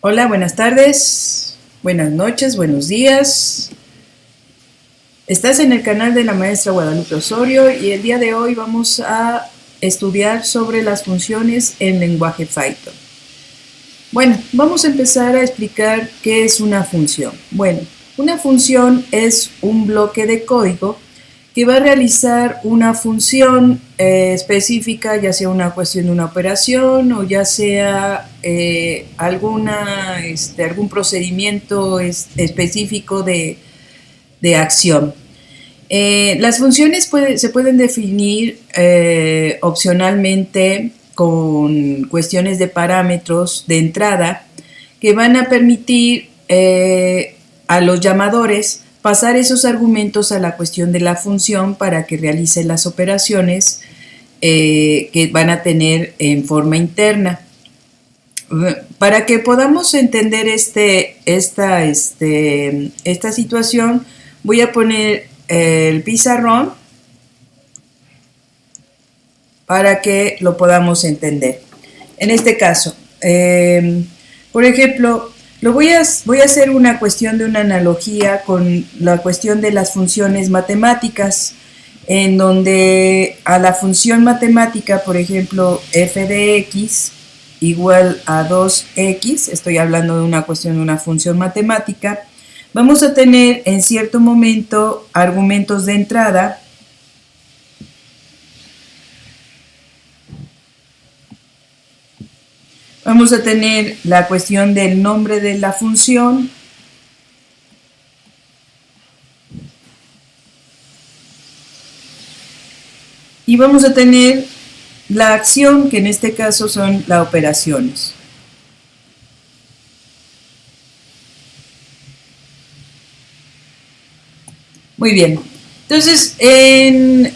Hola, buenas tardes, buenas noches, buenos días. Estás en el canal de la maestra Guadalupe Osorio y el día de hoy vamos a estudiar sobre las funciones en lenguaje Python. Bueno, vamos a empezar a explicar qué es una función. Bueno, una función es un bloque de código que va a realizar una función específica, ya sea una cuestión de una operación o ya sea algún procedimiento específico de acción. Las funciones se pueden definir opcionalmente con cuestiones de parámetros de entrada que van a permitir a los llamadores pasar esos argumentos a la cuestión de la función para que realice las operaciones que van a tener en forma interna. Para que podamos entender esta situación, voy a poner el pizarrón para que lo podamos entender. En este caso, por ejemplo, voy a hacer una cuestión de una analogía con la cuestión de las funciones matemáticas, en donde a la función matemática, por ejemplo, f de x igual a 2x, estoy hablando de una cuestión de una función matemática, vamos a tener en cierto momento argumentos de entrada. Vamos a tener la cuestión del nombre de la función. Y vamos a tener la acción, que en este caso son las operaciones. Muy bien. Entonces, en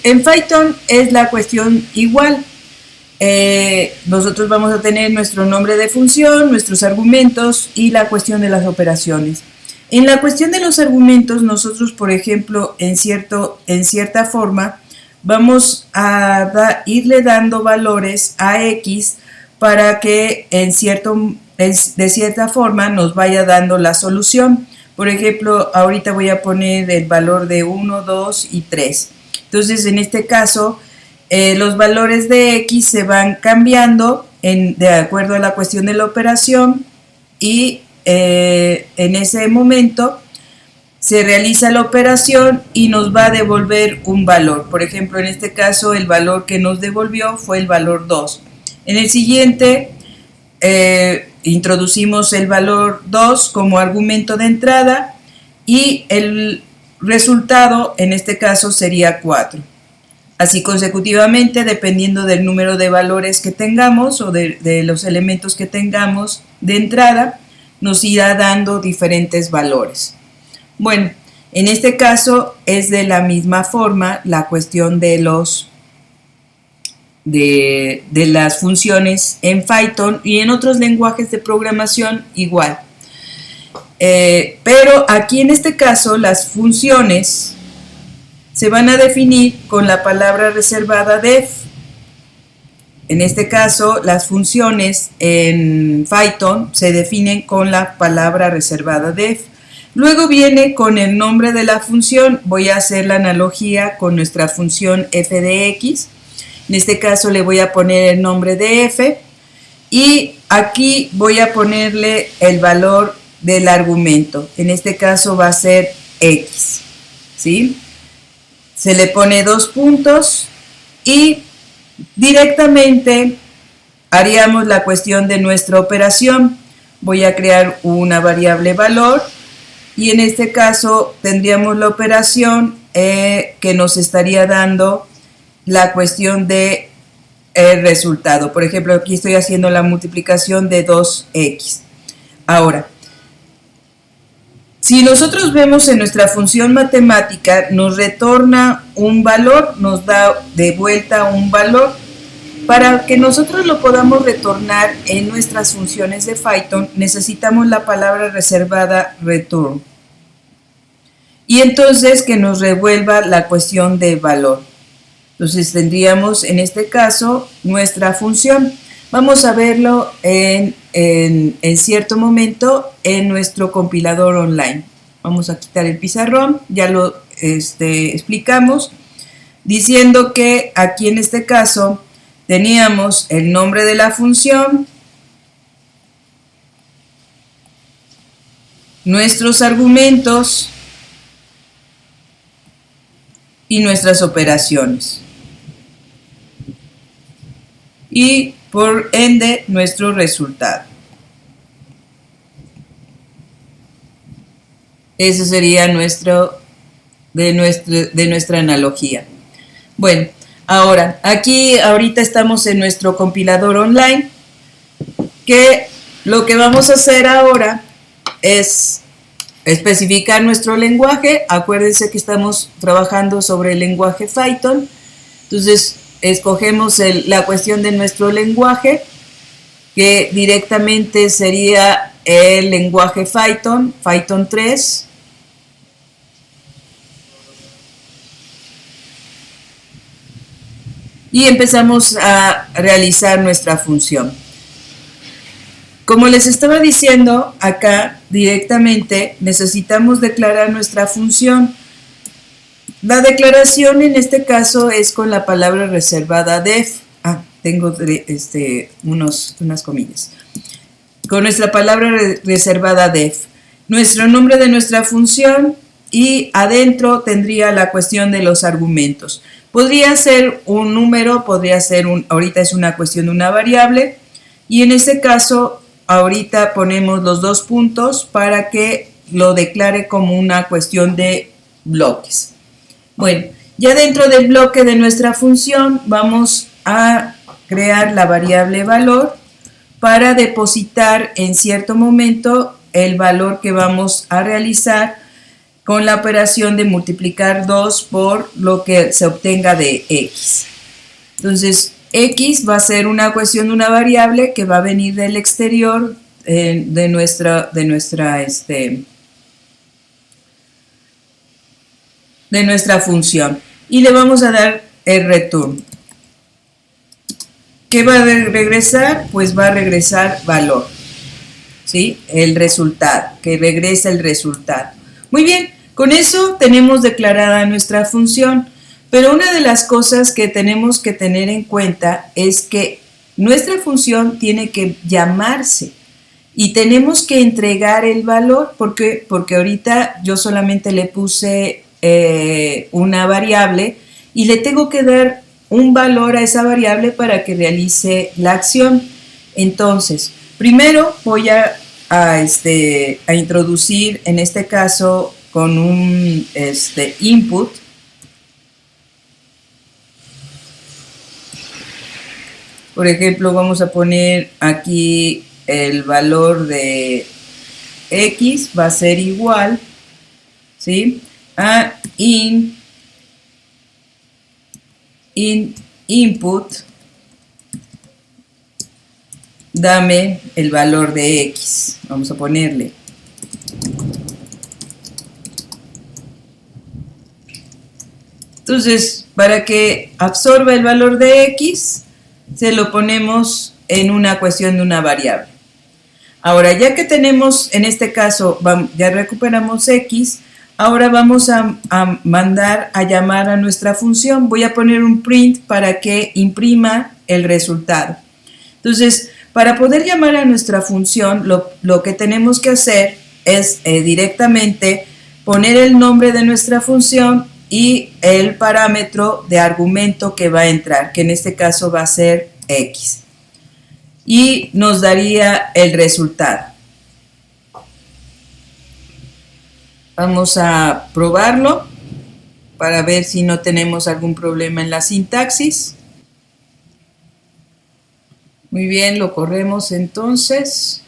Python es la cuestión igual. Nosotros vamos a tener nuestro nombre de función, nuestros argumentos y la cuestión de las operaciones. En la cuestión de los argumentos, nosotros, por ejemplo, en cierta forma, vamos a irle dando valores a x para que de cierta forma nos vaya dando la solución. Por ejemplo, ahorita voy a poner el valor de 1, 2 y 3. Entonces, en este caso, los valores de x se van cambiando de acuerdo a la cuestión de la operación y en ese momento se realiza la operación y nos va a devolver un valor. Por ejemplo, en este caso el valor que nos devolvió fue el valor 2. En el siguiente introducimos el valor 2 como argumento de entrada y el resultado en este caso sería 4. Así consecutivamente, dependiendo del número de valores que tengamos o de los elementos que tengamos de entrada, nos irá dando diferentes valores. Bueno, en este caso es de la misma forma la cuestión de las funciones en Python y en otros lenguajes de programación igual. Pero aquí en este caso las funciones se van a definir con la palabra reservada def. En este caso, las funciones en Python se definen con la palabra reservada def. Luego viene con el nombre de la función. Voy a hacer la analogía con nuestra función f de x. En este caso le voy a poner el nombre de f. Y aquí voy a ponerle el valor del argumento. En este caso va a ser x. ¿Sí? Se le pone 2 puntos y directamente haríamos la cuestión de nuestra operación. Voy a crear una variable valor y en este caso tendríamos la operación que nos estaría dando la cuestión de el resultado. Por ejemplo, aquí estoy haciendo la multiplicación de 2x. Ahora, si nosotros vemos en nuestra función matemática, nos retorna un valor, nos da de vuelta un valor. Para que nosotros lo podamos retornar en nuestras funciones de Python, necesitamos la palabra reservada return. Y entonces que nos revuelva la cuestión de valor. Entonces tendríamos en este caso nuestra función. Vamos a verlo en en cierto momento en nuestro compilador online. Vamos a quitar el pizarrón, ya lo explicamos, diciendo que aquí en este caso teníamos el nombre de la función, nuestros argumentos y nuestras operaciones. Y por ende nuestro resultado. Ese sería de nuestra analogía. Bueno, ahora, ahorita estamos en nuestro compilador online, que lo que vamos a hacer ahora es especificar nuestro lenguaje. Acuérdense que estamos trabajando sobre el lenguaje Python. Entonces, escogemos la cuestión de nuestro lenguaje, que directamente sería el lenguaje Python, Python 3. Y empezamos a realizar nuestra función. Como les estaba diciendo, acá directamente necesitamos declarar nuestra función. La declaración en este caso es con la palabra reservada def. Tengo unas comillas. Con nuestra palabra reservada def. Nuestro nombre de nuestra función y adentro tendría la cuestión de los argumentos. Podría ser un número, ahorita es una cuestión de una variable. Y en este caso, ahorita ponemos los dos puntos para que lo declare como una cuestión de bloques. Bueno, ya dentro del bloque de nuestra función vamos a crear la variable valor para depositar en cierto momento el valor que vamos a realizar con la operación de multiplicar 2 por lo que se obtenga de x. Entonces, x va a ser una cuestión de una variable que va a venir del exterior de nuestra función, y le vamos a dar el return. ¿Qué va a regresar? Pues va a regresar valor, ¿sí? El resultado, que regresa el resultado. Muy bien, con eso tenemos declarada nuestra función, pero una de las cosas que tenemos que tener en cuenta es que nuestra función tiene que llamarse y tenemos que entregar el valor, porque ahorita yo solamente le puse una variable y le tengo que dar un valor a esa variable para que realice la acción. Entonces, primero voy a introducir, en este caso, con un input. Por ejemplo, vamos a poner aquí el valor de x va a ser igual, ¿sí?, a input, dame el valor de x. Vamos a ponerle. Entonces, para que absorba el valor de x, se lo ponemos en una cuestión de una variable. Ahora, ya que tenemos, en este caso, ya recuperamos x, ahora vamos a mandar a llamar a nuestra función. Voy a poner un print para que imprima el resultado. Entonces, para poder llamar a nuestra función, lo que tenemos que hacer es directamente poner el nombre de nuestra función y el parámetro de argumento que va a entrar, que en este caso va a ser x. Y nos daría el resultado. Vamos a probarlo para ver si no tenemos algún problema en la sintaxis. Muy bien, lo corremos entonces.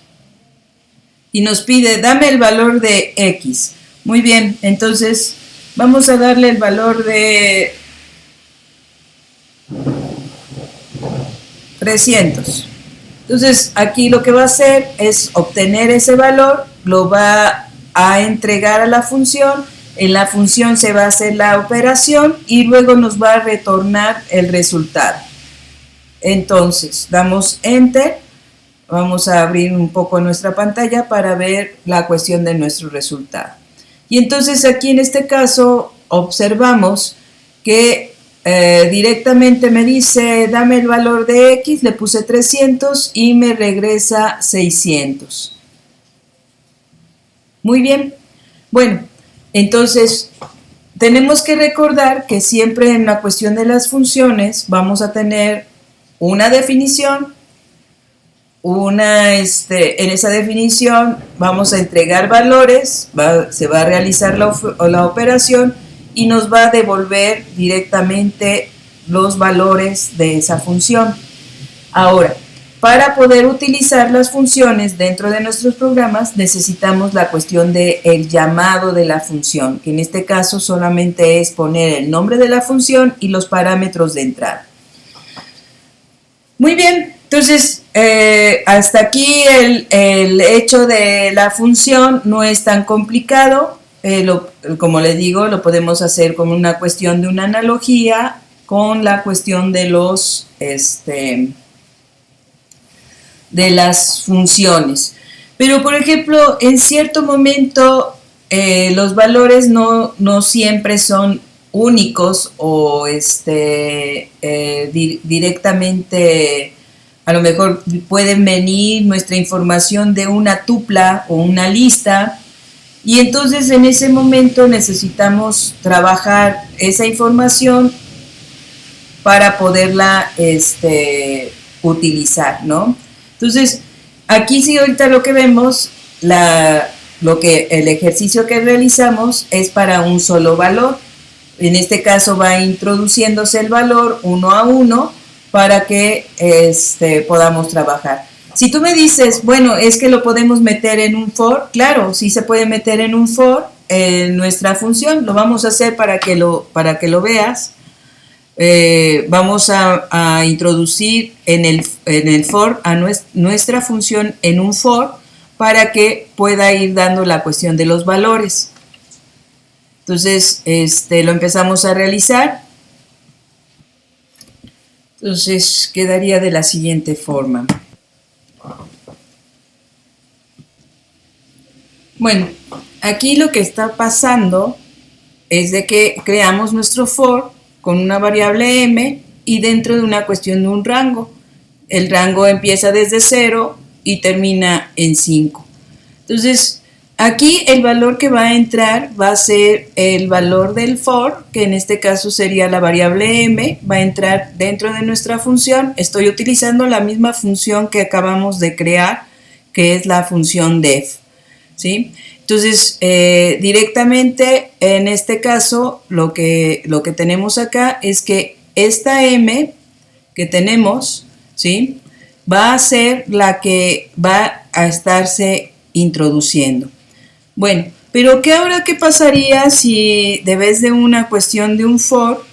Y nos pide, dame el valor de x. Muy bien, entonces vamos a darle el valor de 300. Entonces, aquí lo que va a hacer es obtener ese valor, lo va a entregar a la función, en la función se va a hacer la operación y luego nos va a retornar el resultado. Entonces, damos Enter, vamos a abrir un poco nuestra pantalla para ver la cuestión de nuestro resultado. Y entonces aquí en este caso observamos que directamente me dice dame el valor de X, le puse 300 y me regresa 600. Muy bien. Bueno, entonces tenemos que recordar que siempre en la cuestión de las funciones vamos a tener una definición, en esa definición vamos a entregar valores, se va a realizar la operación y nos va a devolver directamente los valores de esa función. Ahora, para poder utilizar las funciones dentro de nuestros programas necesitamos la cuestión del llamado de la función, que en este caso solamente es poner el nombre de la función y los parámetros de entrada. Muy bien, entonces hasta aquí el hecho de la función no es tan complicado. Como les digo, lo podemos hacer como una cuestión de una analogía con la cuestión de de las funciones. Pero, por ejemplo, en cierto momento los valores no siempre son únicos o directamente, a lo mejor pueden venir nuestra información de una tupla o una lista, y entonces en ese momento necesitamos trabajar esa información para poderla utilizar, ¿no? Entonces, aquí sí ahorita lo que vemos, el ejercicio que realizamos es para un solo valor. En este caso va introduciéndose el valor uno a uno para que podamos trabajar. Si tú me dices, bueno, es que lo podemos meter en un for, claro, sí se puede meter en un for en nuestra función, lo vamos a hacer para que lo veas. Vamos a introducir en el for a nuestra función en un for para que pueda ir dando la cuestión de los valores. Entonces, lo empezamos a realizar. Entonces, quedaría de la siguiente forma. Bueno, aquí lo que está pasando es de que creamos nuestro for con una variable m y dentro de una cuestión de un rango. El rango empieza desde 0 y termina en 5. Entonces, aquí el valor que va a entrar va a ser el valor del for, que en este caso sería la variable m, va a entrar dentro de nuestra función. Estoy utilizando la misma función que acabamos de crear, que es la función def, ¿sí? Entonces, directamente en este caso, lo que tenemos acá es que esta m que tenemos, ¿sí?, va a ser la que va a estarse introduciendo. Bueno, pero ¿qué pasaría si de vez de una cuestión de un for,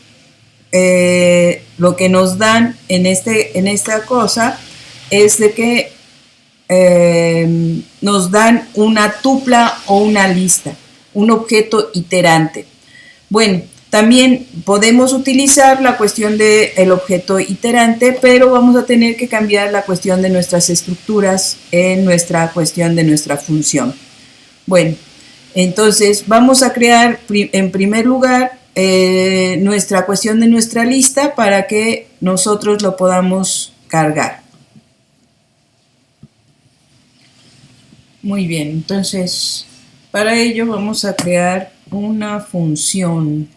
lo que nos dan en esta cosa es de que nos dan una tupla o una lista, un objeto iterante? Bueno, también podemos utilizar la cuestión del objeto iterante, pero vamos a tener que cambiar la cuestión de nuestras estructuras en nuestra cuestión de nuestra función. Bueno, entonces vamos a crear en primer lugar nuestra cuestión de nuestra lista para que nosotros lo podamos cargar. Muy bien, entonces para ello vamos a crear una función.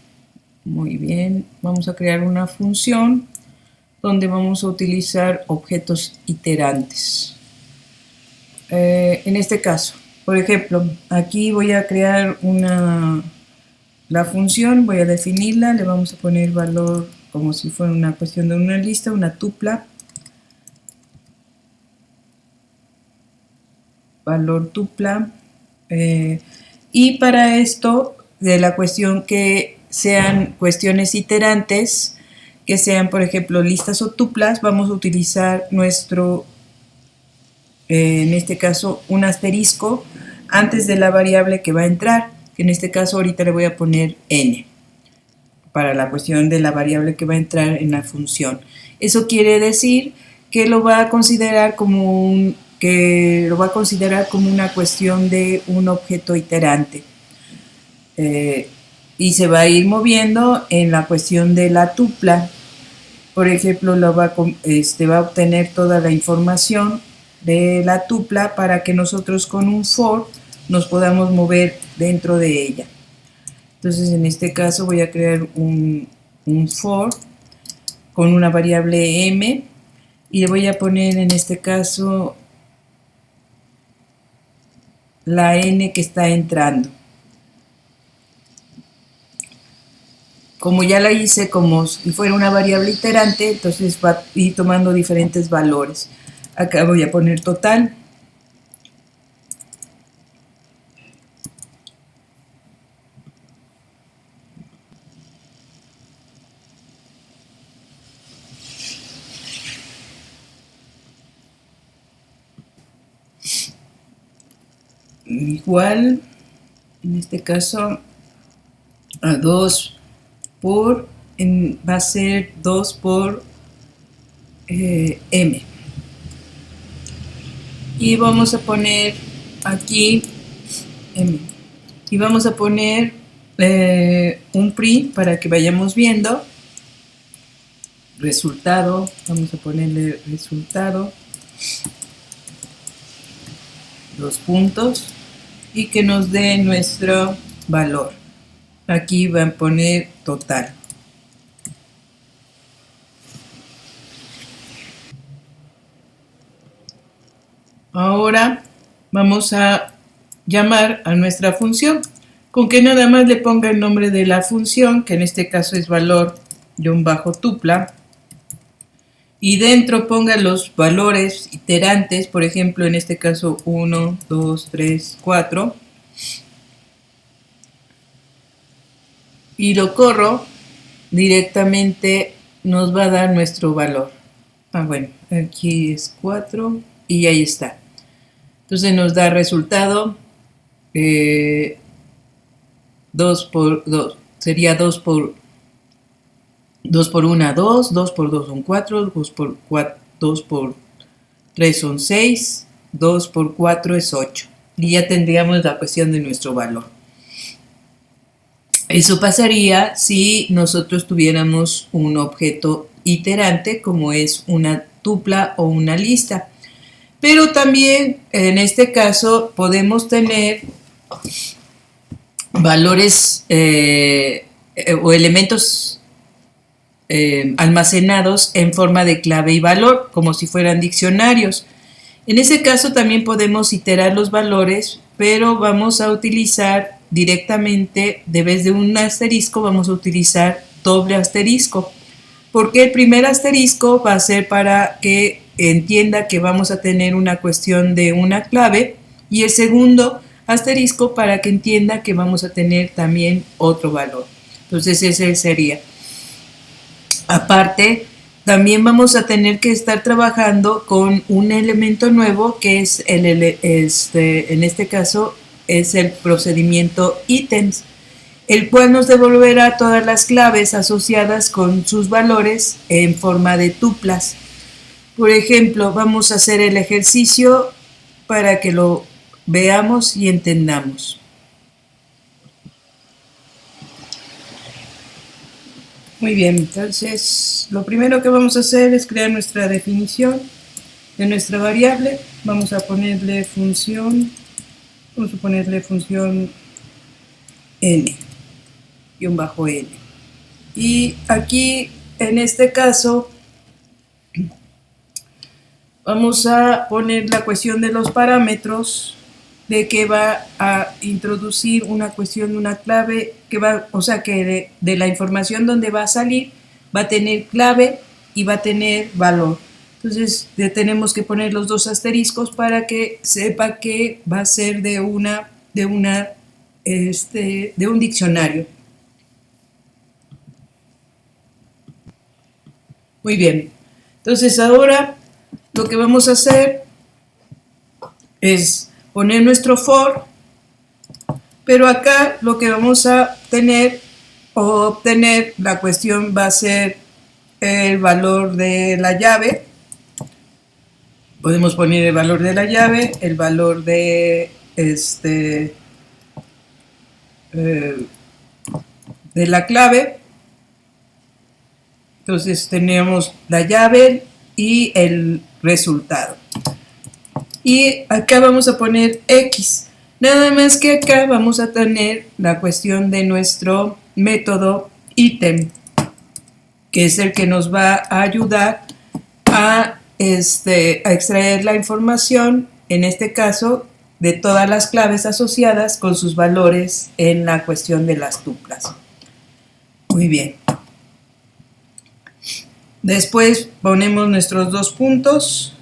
Muy bien, vamos a crear una función donde vamos a utilizar objetos iterantes. En este caso, por ejemplo, aquí voy a crear la función, voy a definirla, le vamos a poner valor como si fuera una cuestión de una lista, una tupla. Valor tupla, y para esto de la cuestión que sean cuestiones iterantes, que sean por ejemplo listas o tuplas, vamos a utilizar nuestro, en este caso un asterisco antes de la variable que va a entrar, que en este caso ahorita le voy a poner n para la cuestión de la variable que va a entrar en la función. Eso quiere decir que lo va a considerar como que lo va a considerar como una cuestión de un objeto iterante. Y se va a ir moviendo en la cuestión de la tupla. Por ejemplo, va a obtener toda la información de la tupla para que nosotros con un for nos podamos mover dentro de ella. Entonces, en este caso voy a crear un for con una variable m y le voy a poner en este caso la n que está entrando. Como ya la hice como si fuera una variable iterante, entonces va a ir tomando diferentes valores. Acá voy a poner total. Igual, en este caso, a 2 por, va a ser 2 por m. Y vamos a poner aquí m. Y vamos a poner un print para que vayamos viendo. Resultado, vamos a ponerle resultado, 2 puntos, y que nos dé nuestro valor. Aquí van a poner total. Ahora vamos a llamar a nuestra función, con que nada más le ponga el nombre de la función, que en este caso es valor-tupla, y dentro ponga los valores iterantes, por ejemplo, en este caso 1, 2, 3, 4, y lo corro, directamente nos va a dar nuestro valor. Bueno, aquí es 4 y ahí está. Entonces nos da resultado 2 por 2, sería 2 por 1, 2, 2 por 2 son 4, 2 por 3 son 6, 2 por 4 es 8. Y ya tendríamos la cuestión de nuestro valor. Eso pasaría si nosotros tuviéramos un objeto iterante como es una tupla o una lista. Pero también en este caso podemos tener valores o elementos almacenados en forma de clave y valor, como si fueran diccionarios. En ese caso también podemos iterar los valores, pero vamos a utilizar directamente, de vez de un asterisco, vamos a utilizar doble asterisco, porque el primer asterisco va a ser para que entienda que vamos a tener una cuestión de una clave, y el segundo asterisco para que entienda que vamos a tener también otro valor. Entonces ese sería. Aparte, también vamos a tener que estar trabajando con un elemento nuevo que es en este caso es el procedimiento ítems, el cual nos devolverá todas las claves asociadas con sus valores en forma de tuplas. Por ejemplo, vamos a hacer el ejercicio para que lo veamos y entendamos. Muy bien, entonces lo primero que vamos a hacer es crear nuestra definición de nuestra variable. Vamos a ponerle función n, -n. Y aquí, en este caso, vamos a poner la cuestión de los parámetros, de que va a introducir una cuestión de una clave, que va, o sea que de la información donde va a salir, va a tener clave y va a tener valor. Entonces tenemos que poner los dos asteriscos para que sepa que va a ser de un diccionario. Muy bien. Entonces ahora lo que vamos a hacer es poner nuestro for, pero acá lo que vamos a tener o obtener, la cuestión va a ser el valor de la llave, Podemos poner el valor de la llave, el valor de de la clave. Entonces tenemos la llave y el resultado. Y acá vamos a poner X. Nada más que acá vamos a tener la cuestión de nuestro método ítem, que es el que nos va a ayudar a extraer la información, en este caso, de todas las claves asociadas con sus valores en la cuestión de las tuplas. Muy bien. Después ponemos nuestros dos puntos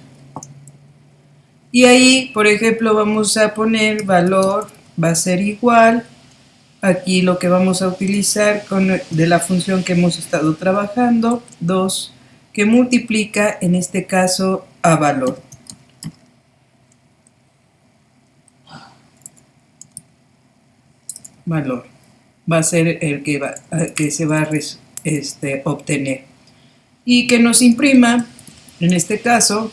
y ahí, por ejemplo, vamos a poner valor, va a ser igual. Aquí lo que vamos a utilizar de la función que hemos estado trabajando, 2, que multiplica en este caso a valor. Valor va a ser el que se va a obtener. Y que nos imprima, en este caso,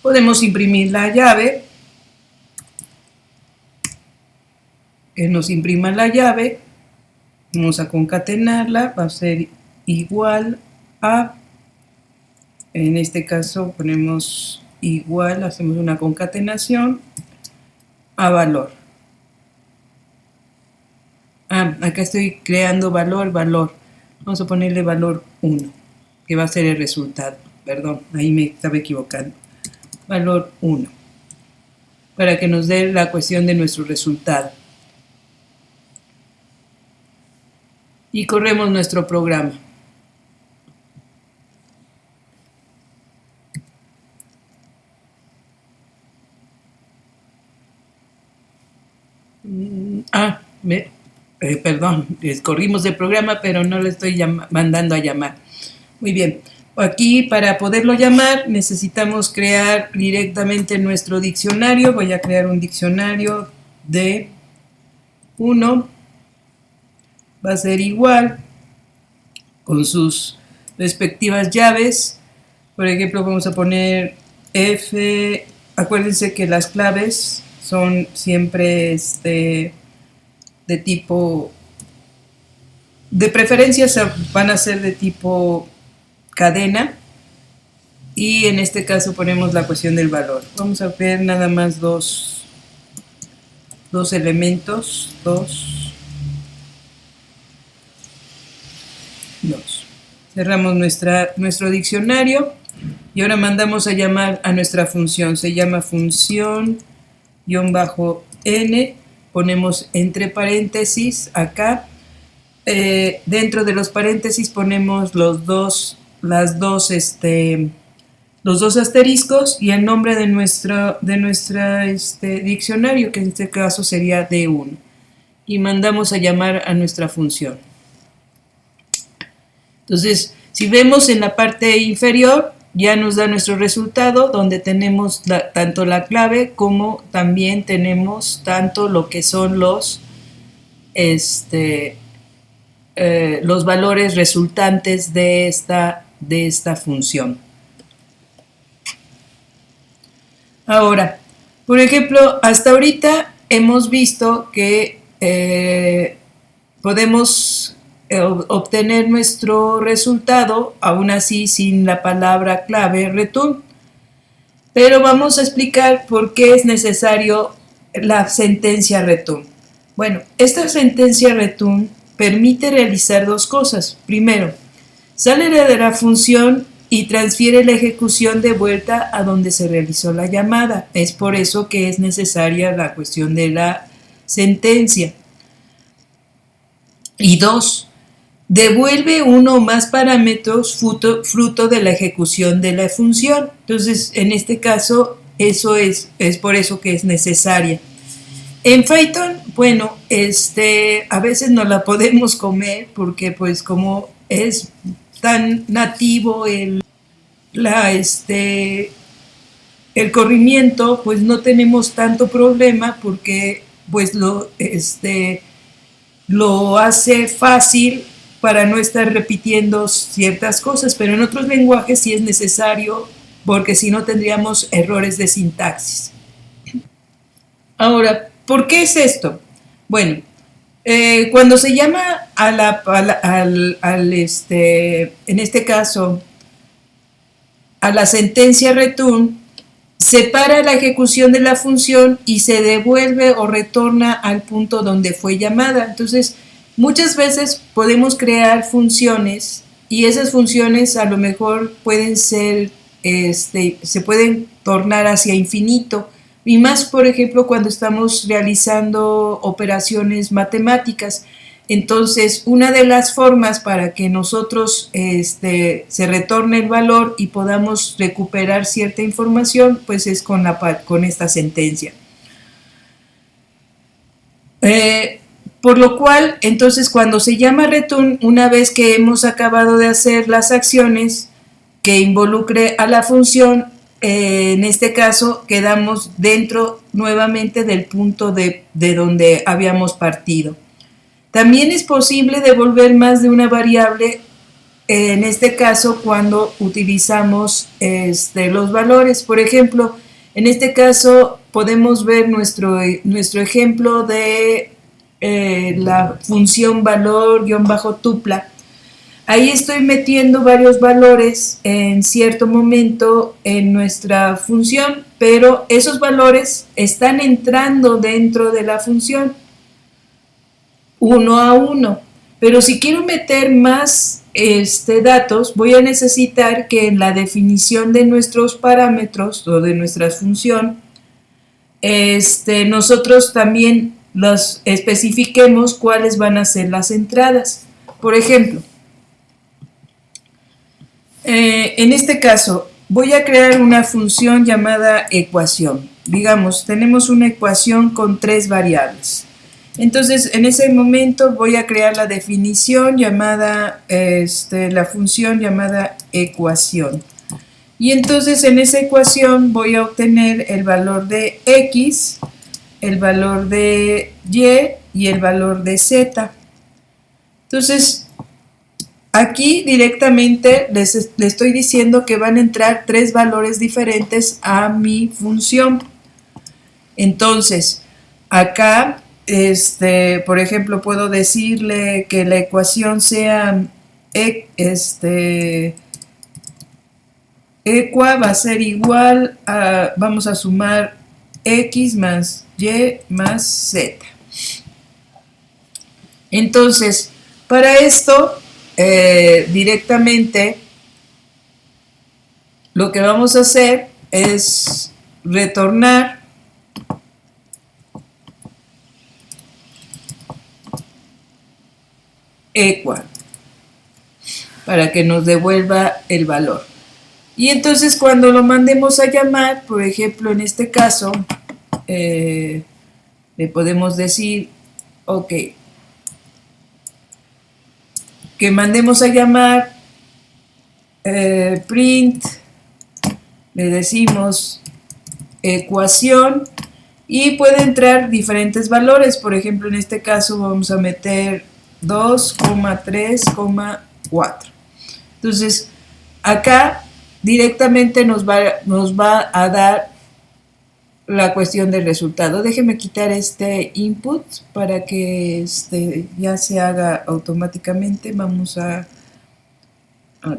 podemos imprimir la llave, que nos imprima la llave, vamos a concatenarla, va a ser igual a, en este caso ponemos igual, hacemos una concatenación, a valor. Acá estoy creando valor. Vamos a ponerle valor 1, que va a ser el resultado. Perdón, ahí me estaba equivocando. Valor 1, para que nos dé la cuestión de nuestro resultado. Y corremos nuestro programa. Perdón, corrimos el programa, pero no le estoy mandando a llamar. Muy bien. Aquí, para poderlo llamar, necesitamos crear directamente nuestro diccionario. Voy a crear un diccionario de 1. Va a ser igual, con sus respectivas llaves. Por ejemplo, vamos a poner F. Acuérdense que las claves son siempre de tipo, de preferencia van a ser de tipo cadena, y en este caso ponemos la cuestión del valor. Vamos a ver nada más dos elementos, 2. Cerramos nuestro diccionario y ahora mandamos a llamar a nuestra función. Se llama función -n. Ponemos entre paréntesis acá. Dentro de los paréntesis ponemos los dos asteriscos y el nombre de nuestra diccionario, que en este caso sería D1. Y mandamos a llamar a nuestra función. Entonces, si vemos en la parte inferior, ya nos da nuestro resultado, donde tenemos tanto la clave como también tenemos tanto lo que son los valores resultantes de esta función. Ahora, por ejemplo, hasta ahorita hemos visto que podemos obtener nuestro resultado, aún así sin la palabra clave return. Pero vamos a explicar por qué es necesario la sentencia return. Bueno, esta sentencia return permite realizar dos cosas. Primero, sale de la función y transfiere la ejecución de vuelta a donde se realizó la llamada. Es por eso que es necesaria la cuestión de la sentencia. Y 2, devuelve uno o más parámetros fruto de la ejecución de la función. Entonces, en este caso, eso es por eso que es necesaria. En Python, bueno, a veces no la podemos comer porque pues como es tan nativo el corrimiento, pues no tenemos tanto problema porque pues lo hace fácil para no estar repitiendo ciertas cosas, pero en otros lenguajes sí es necesario porque si no tendríamos errores de sintaxis. Ahora, ¿por qué es esto? Bueno, cuando se llama en este caso, a la sentencia return, se para la ejecución de la función y se devuelve o retorna al punto donde fue llamada. Entonces, muchas veces podemos crear funciones y esas funciones a lo mejor pueden ser, se pueden tornar hacia infinito. Y más, por ejemplo, cuando estamos realizando operaciones matemáticas. Entonces, una de las formas para que nosotros se retorne el valor y podamos recuperar cierta información, pues es con esta sentencia. Por lo cual, entonces, cuando se llama return, una vez que hemos acabado de hacer las acciones que involucre a la función, en este caso quedamos dentro nuevamente del punto de donde habíamos partido. También es posible devolver más de una variable, en este caso cuando utilizamos los valores. Por ejemplo, en este caso podemos ver nuestro ejemplo de la función valor-tupla. Ahí estoy metiendo varios valores en cierto momento en nuestra función, pero esos valores están entrando dentro de la función uno a uno. Pero si quiero meter más datos, voy a necesitar que en la definición de nuestros parámetros o de nuestra función, nosotros también los especifiquemos cuáles van a ser las entradas. Por ejemplo, en este caso, voy a crear una función llamada ecuación. Digamos, tenemos una ecuación con 3 variables. Entonces, en ese momento voy a crear la definición llamada, la función llamada ecuación. Y entonces en esa ecuación voy a obtener el valor de x, el valor de y el valor de z. Entonces, aquí directamente les estoy diciendo que van a entrar 3 valores diferentes a mi función. Entonces, acá, por ejemplo, puedo decirle que la ecuación sea equa va a ser igual a, vamos a sumar x más y más z. Entonces, para esto, directamente, lo que vamos a hacer es retornar equa para que nos devuelva el valor. Y entonces cuando lo mandemos a llamar, por ejemplo, en este caso, le podemos decir, ok, que mandemos a llamar print, le decimos ecuación y puede entrar diferentes valores. Por ejemplo, en este caso vamos a meter 2,3,4. Entonces, acá directamente nos va a dar la cuestión del resultado. Déjeme quitar este input para que ya se haga automáticamente. Vamos a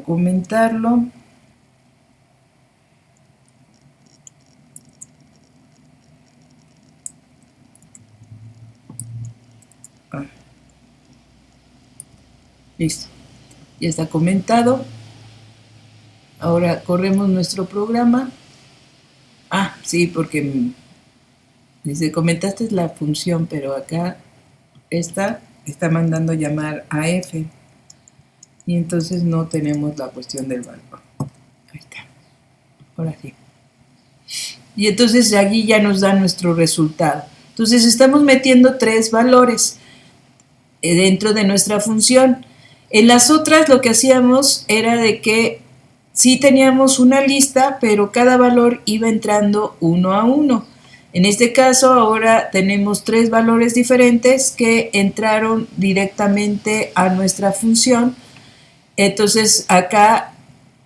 comentarlo. Listo, ya está comentado. Ahora corremos nuestro programa. Ah, sí, porque dice, comentaste la función, pero acá está mandando llamar a f. Y entonces no tenemos la cuestión del valor. Ahí está. Ahora sí. Y entonces allí ya nos da nuestro resultado. Entonces estamos metiendo 3 valores dentro de nuestra función. En las otras lo que hacíamos era de que sí teníamos una lista, pero cada valor iba entrando uno a uno. En este caso ahora tenemos 3 valores diferentes que entraron directamente a nuestra función. Entonces acá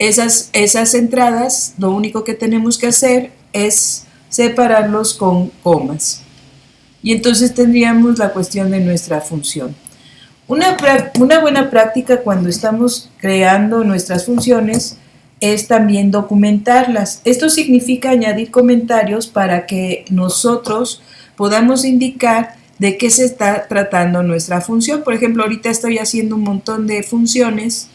esas entradas, lo único que tenemos que hacer es separarlos con comas. Y entonces tendríamos la cuestión de nuestra función. Una buena práctica cuando estamos creando nuestras funciones es también documentarlas. Esto significa añadir comentarios para que nosotros podamos indicar de qué se está tratando nuestra función. Por ejemplo, ahorita estoy haciendo un montón de funciones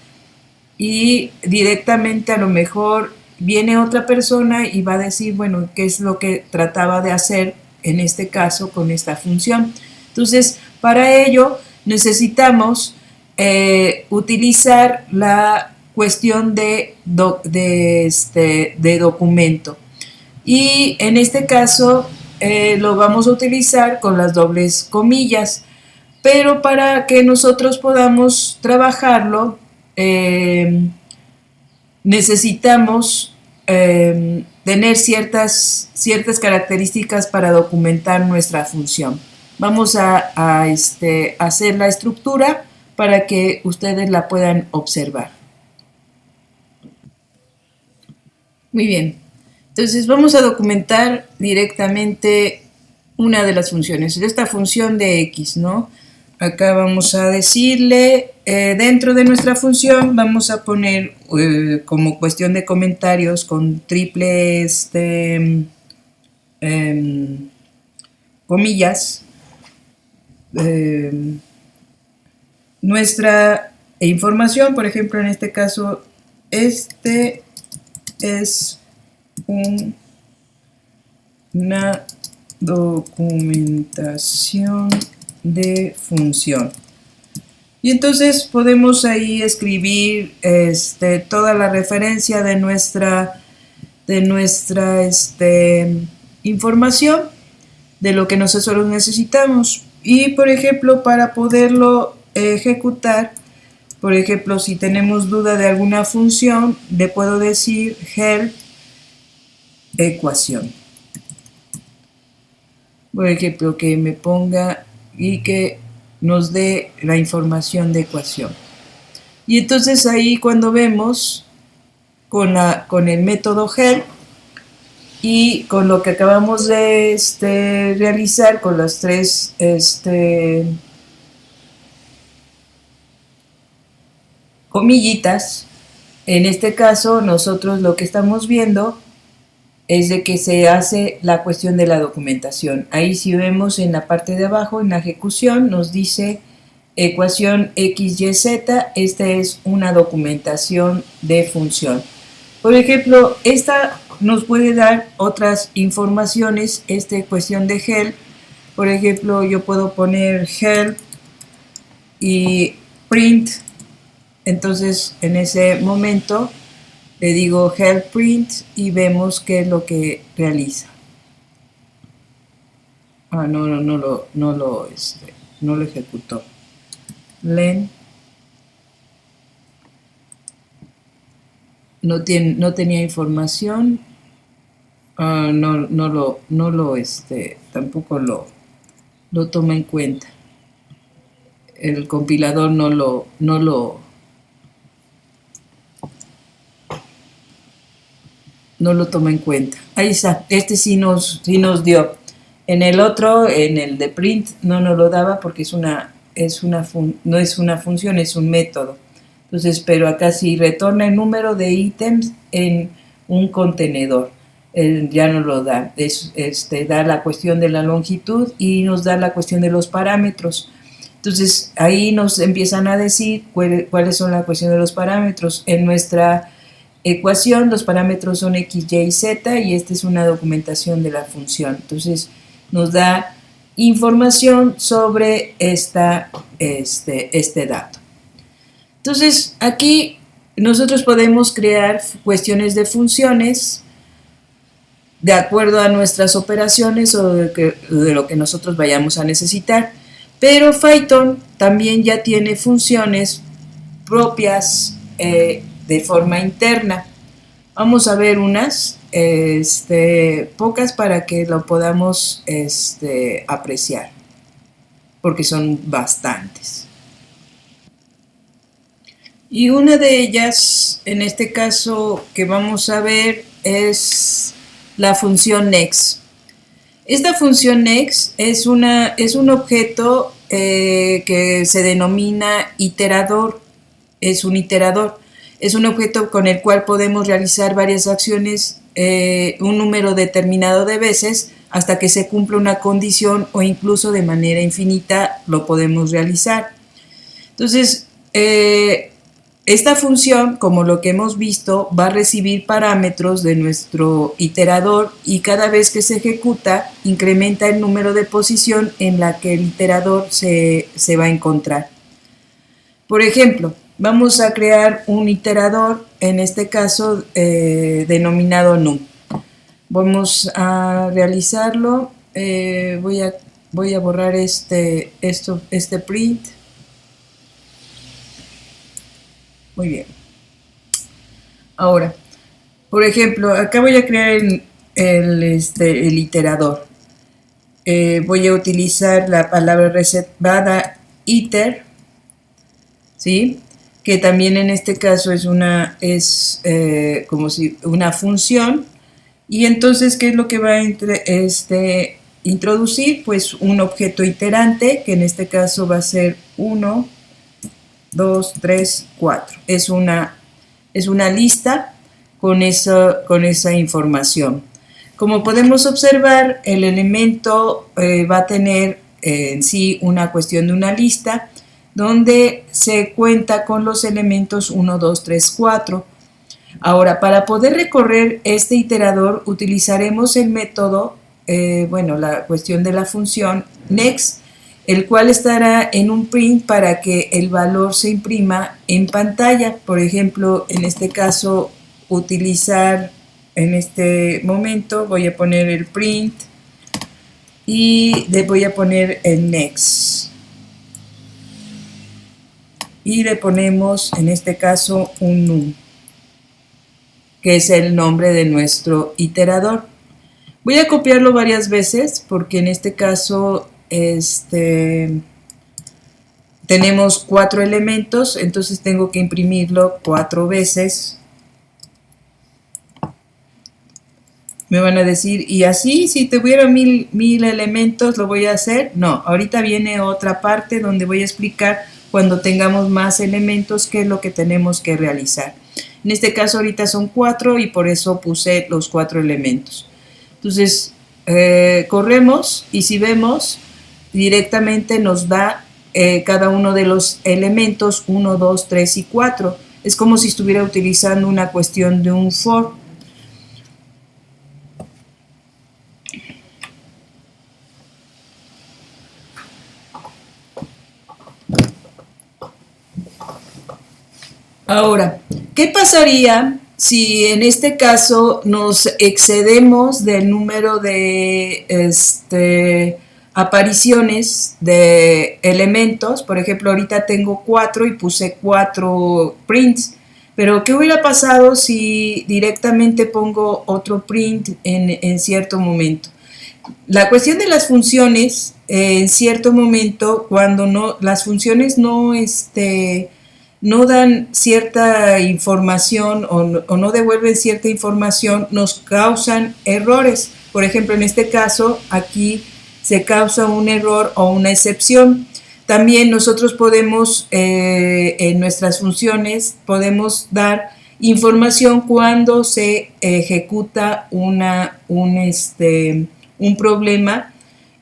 y directamente a lo mejor viene otra persona y va a decir, bueno, qué es lo que trataba de hacer en este caso con esta función. Entonces, para ello necesitamos utilizar la cuestión de documento. Y en este caso lo vamos a utilizar con las dobles comillas. Pero para que nosotros podamos trabajarlo, necesitamos tener ciertas características para documentar nuestra función. Vamos a hacer la estructura para que ustedes la puedan observar. Muy bien, entonces vamos a documentar directamente una de las funciones, esta función de x, ¿no? Acá vamos a decirle, dentro de nuestra función vamos a poner como cuestión de comentarios con triple comillas, nuestra información. Por ejemplo, en este caso, este es una documentación de función. Y entonces podemos ahí escribir toda la referencia de nuestra información, de lo que nosotros necesitamos. Y por ejemplo, para poderlo ejecutar, por ejemplo, si tenemos duda de alguna función, le puedo decir help ecuación. Por ejemplo, que me ponga y que nos dé la información de ecuación. Y entonces ahí cuando vemos con el método help y con lo que acabamos de realizar con las tres comillitas, en este caso nosotros lo que estamos viendo es de que se hace la cuestión de la documentación. Ahí si vemos en la parte de abajo, en la ejecución, nos dice ecuación x, y, z. Esta es una documentación de función. Por ejemplo, esta nos puede dar otras informaciones, cuestión de help. Por ejemplo, yo puedo poner help y print. Entonces, en ese momento le digo help print y vemos qué es lo que realiza. No lo ejecutó. Len no tenía información. Tampoco lo toma en cuenta. El compilador no lo toma en cuenta. Ahí está, sí nos dio. En el otro, en el de print, no nos lo daba porque no es una función, es un método. Entonces, pero acá sí retorna el número de ítems en un contenedor. Ya nos lo da. Da la cuestión de la longitud y nos da la cuestión de los parámetros. Entonces, ahí nos empiezan a decir cuáles son la cuestión de los parámetros. En nuestra ecuación, los parámetros son x, y, z, y esta es una documentación de la función. Entonces, nos da información sobre este dato. Entonces, aquí nosotros podemos crear cuestiones de funciones de acuerdo a nuestras operaciones o de lo que nosotros vayamos a necesitar. Pero Python también ya tiene funciones propias de forma interna. Vamos a ver unas, pocas para que lo podamos apreciar, porque son bastantes. Y una de ellas, en este caso que vamos a ver, es la función next. Esta función next es un objeto que se denomina iterador. Es un iterador. Es un objeto con el cual podemos realizar varias acciones un número determinado de veces hasta que se cumpla una condición o incluso de manera infinita lo podemos realizar. Entonces, esta función, como lo que hemos visto, va a recibir parámetros de nuestro iterador y cada vez que se ejecuta incrementa el número de posición en la que el iterador se va a encontrar. Por ejemplo, vamos a crear un iterador, en este caso denominado num. Vamos a realizarlo. Voy a borrar este print. Muy bien. Ahora, por ejemplo, acá voy a crear el iterador. Voy a utilizar la palabra reservada iter, ¿sí? Que también en este caso es como si una función. Y entonces, ¿qué es lo que va a introducir? Pues un objeto iterante, que en este caso va a ser 1, 2, 3, 4. Es una lista con esa información. Como podemos observar, el elemento va a tener en sí una cuestión de una lista donde se cuenta con los elementos 1, 2, 3, 4. Ahora, para poder recorrer este iterador utilizaremos el método, la cuestión de la función next, el cual estará en un print para que el valor se imprima en pantalla. Por ejemplo, en este caso, utilizar en este momento, voy a poner el print y le voy a poner el next. Y le ponemos, en este caso, un num, que es el nombre de nuestro iterador. Voy a copiarlo varias veces porque en este caso tenemos 4 elementos, entonces tengo que imprimirlo 4 veces. Me van a decir, ¿y así si tuviera mil elementos lo voy a hacer? No, ahorita viene otra parte donde voy a explicar cuando tengamos más elementos qué es lo que tenemos que realizar. En este caso ahorita son 4 y por eso puse los 4 elementos. Entonces, corremos y si vemos, directamente nos da cada uno de los elementos 1, 2, 3 y 4. Es como si estuviera utilizando una cuestión de un for. Ahora, ¿qué pasaría si en este caso nos excedemos del número de apariciones de elementos? Por ejemplo, ahorita tengo 4 y puse 4 prints, pero ¿qué hubiera pasado si directamente pongo otro print en cierto momento? La cuestión de las funciones, en cierto momento, cuando las funciones no dan cierta información o no devuelven cierta información, nos causan errores. Por ejemplo, en este caso, aquí se causa un error o una excepción. También nosotros podemos, en nuestras funciones, podemos dar información cuando se ejecuta un problema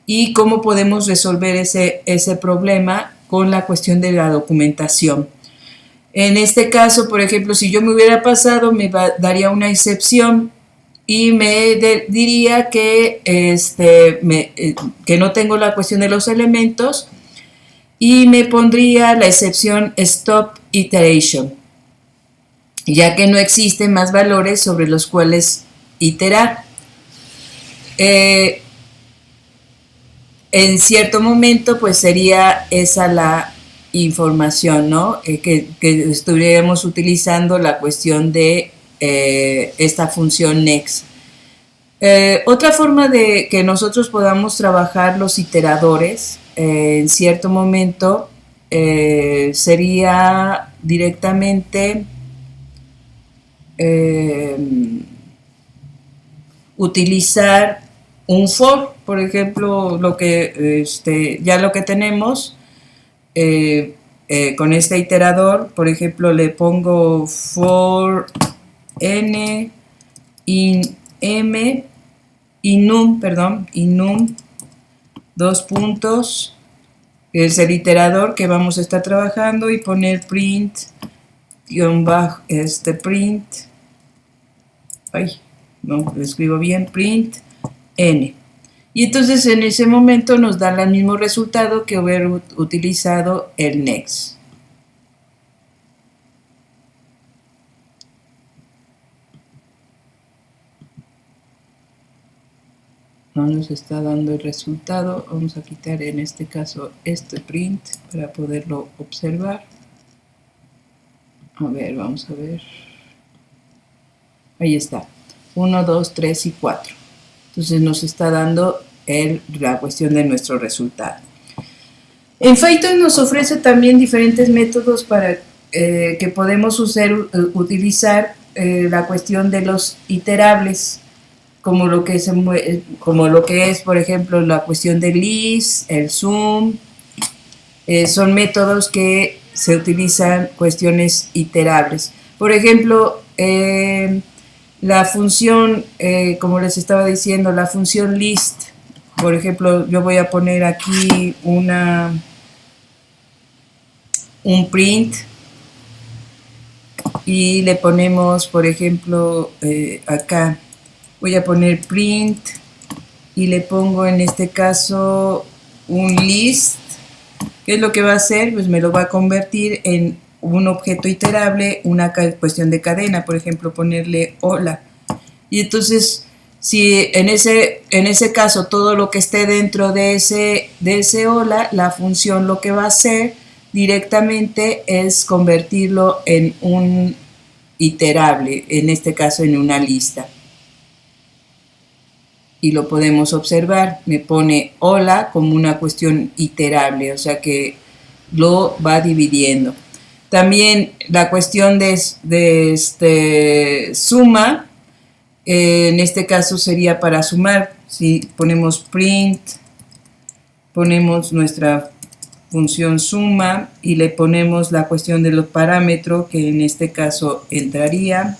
y cómo podemos resolver ese problema con la cuestión de la documentación. En este caso, por ejemplo, si yo me hubiera pasado, daría una excepción y me diría que, que no tengo la cuestión de los elementos y me pondría la excepción stop iteration, ya que no existen más valores sobre los cuales iterar. En cierto momento, pues sería esa la información, ¿no? Que estuviéramos utilizando la cuestión de esta función next. Otra forma de que nosotros podamos trabajar los iteradores en cierto momento sería directamente utilizar un for, por ejemplo, lo que ya lo que tenemos con este iterador, por ejemplo, le pongo for n in m inum, dos puntos, que es el iterador que vamos a estar trabajando, y poner print print, no lo escribo bien, print n. Y entonces en ese momento nos da el mismo resultado que hubiera utilizado el next. No nos está dando el resultado. Vamos a quitar en este caso este print para poderlo observar. A ver, vamos a ver. Ahí está. 1, 2, 3 y 4. Entonces nos está dando la cuestión de nuestro resultado. En Phaeton nos ofrece también diferentes métodos para que podemos utilizar la cuestión de los iterables, como lo que es, por ejemplo, la cuestión del list, el zoom. Son métodos que se utilizan cuestiones iterables. Por ejemplo, la función, como les estaba diciendo, la función list. Por ejemplo, yo voy a poner aquí un print y le ponemos, por ejemplo, acá voy a poner print y le pongo en este caso un list. ¿Qué es lo que va a hacer? Pues me lo va a convertir en un objeto iterable, una cuestión de cadena, por ejemplo, ponerle hola. Y entonces, si en ese caso todo lo que esté dentro de ese hola, la función lo que va a hacer directamente es convertirlo en un iterable, en este caso en una lista. Y lo podemos observar, me pone hola como una cuestión iterable, o sea que lo va dividiendo. También la cuestión de suma, en este caso sería para sumar. Si ponemos print, ponemos nuestra función suma y le ponemos la cuestión de los parámetros, que en este caso entraría.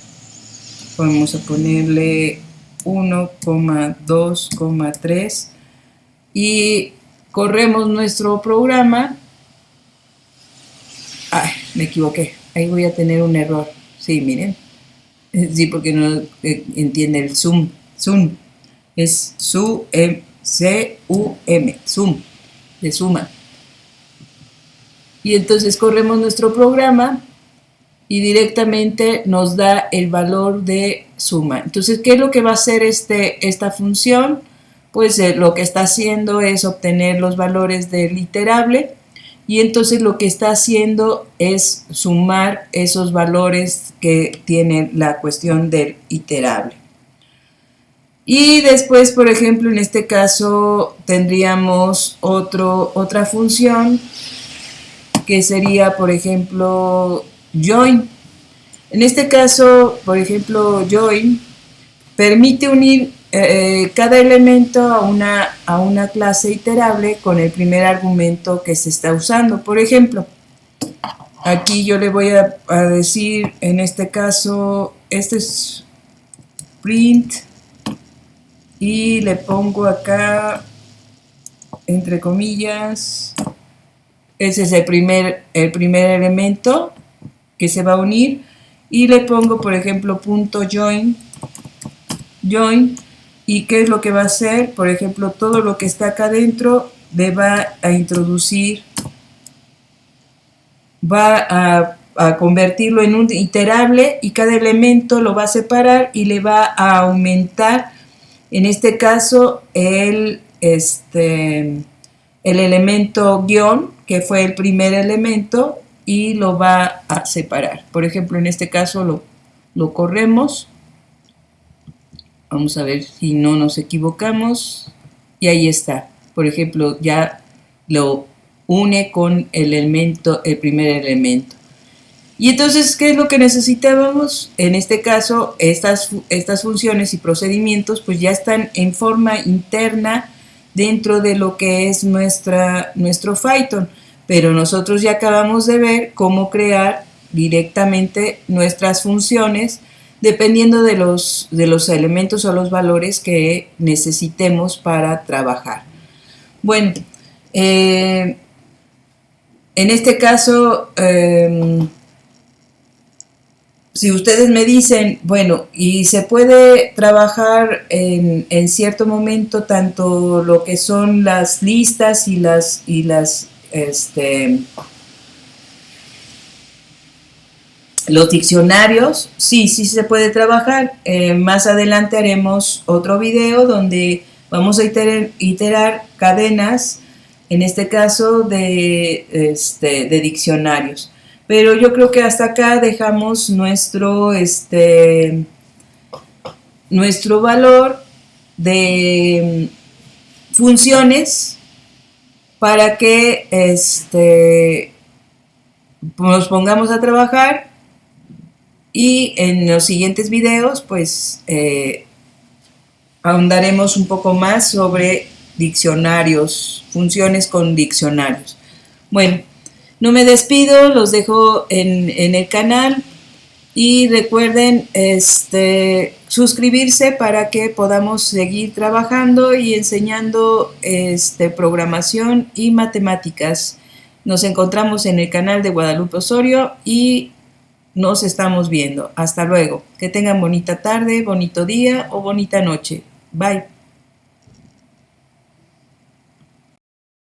Vamos a ponerle 1,2,3 y corremos nuestro programa. Ay, me equivoqué, ahí voy a tener un error. Sí, miren. Sí, porque no entiende el zoom. Es C-U-M, zoom, de suma. Y entonces corremos nuestro programa y directamente nos da el valor de suma. Entonces, ¿qué es lo que va a hacer esta función? Pues lo que está haciendo es obtener los valores del iterable, y entonces lo que está haciendo es sumar esos valores que tiene la cuestión del iterable. Y después, por ejemplo, en este caso tendríamos otra función que sería, por ejemplo, join. En este caso, por ejemplo, join permite unir cada elemento a una clase iterable con el primer argumento que se está usando. Por ejemplo, aquí yo le voy a decir, en este caso, este es print, y le pongo acá, entre comillas, ese es el primer elemento que se va a unir, y le pongo, por ejemplo, punto join, y qué es lo que va a hacer. Por ejemplo, todo lo que está acá adentro le va a introducir, va a convertirlo en un iterable, y cada elemento lo va a separar y le va a aumentar, en este caso, el elemento guión, que fue el primer elemento, y lo va a separar. Por ejemplo, en este caso lo corremos. Vamos a ver si no nos equivocamos. Y ahí está. Por ejemplo, ya lo une con el primer elemento. Y entonces, ¿qué es lo que necesitábamos? En este caso, estas funciones y procedimientos pues ya están en forma interna dentro de lo que es nuestro Python, pero nosotros ya acabamos de ver cómo crear directamente nuestras funciones dependiendo de los elementos o los valores que necesitemos para trabajar. Bueno, en este caso, si ustedes me dicen, bueno, y se puede trabajar en cierto momento tanto lo que son las listas y los diccionarios, sí se puede trabajar. Más adelante haremos otro video donde vamos a iterar cadenas, en este caso de diccionarios. Pero yo creo que hasta acá dejamos nuestro valor de funciones para que nos pongamos a trabajar, y en los siguientes videos pues ahondaremos un poco más sobre diccionarios, funciones con diccionarios. Bueno, no me despido, los dejo en el canal y recuerden suscribirse para que podamos seguir trabajando y enseñando programación y matemáticas. Nos encontramos en el canal de Guadalupe Osorio y nos estamos viendo. Hasta luego. Que tengan bonita tarde, bonito día o bonita noche. Bye.